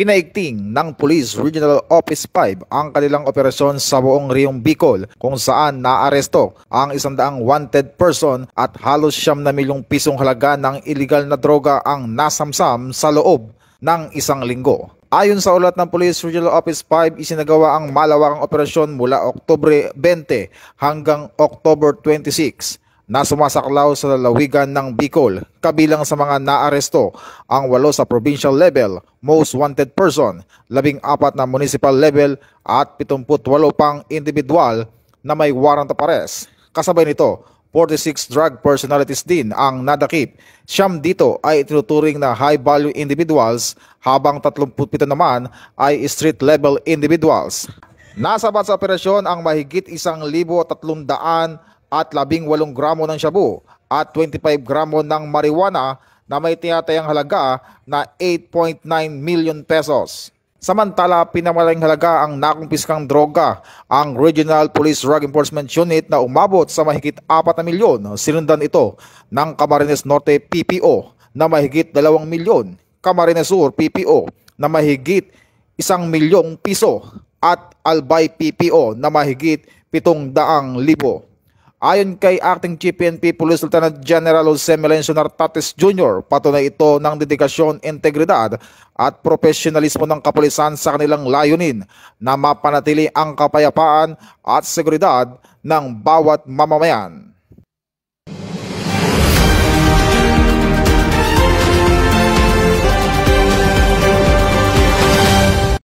Pinaigting ng Police Regional Office 5 ang kanilang operasyon sa buong Riyong Bicol kung saan naaresto ang 100 wanted person at halos 9 milyong pisong halaga ng iligal na droga ang nasamsam sa loob ng isang linggo. Ayon sa ulat ng Police Regional Office 5, isinagawa ang malawakang operasyon mula Oktubre 20 hanggang October 26 na sumasaklaw sa lalawigan ng Bicol. Kabilang sa mga naaresto ang 8 sa provincial level, most wanted person, 14 na municipal level at 78 pang individual na may warrant of arrest. Kasabay nito, 46 drug personalities din ang nadakip. 9 dito ay itinuturing na high-value individuals habang 37 naman ay street-level individuals. Nasabat sa operasyon ang mahigit 1,300 at 18 gramo ng shabu at 25 gramo ng marijuana na may tinatayang halaga na 8.9 million pesos. Samantala, pinamaling halaga ang nakumpiskang droga ang Regional Police Drug Enforcement Unit na umabot sa mahigit 4 na milyon. Sinundan ito ng Camarines Norte PPO na mahigit 2 milyon, Camarines Sur PPO na mahigit 1 milyong piso at Albay PPO na mahigit 700,000. Ayon kay Acting Chief PNP Police Lieutenant General Jose Melencio Nartates Jr., patunay ito ng dedikasyon, integridad at profesionalismo ng kapulisan sa kanilang layunin na mapanatili ang kapayapaan at seguridad ng bawat mamamayan.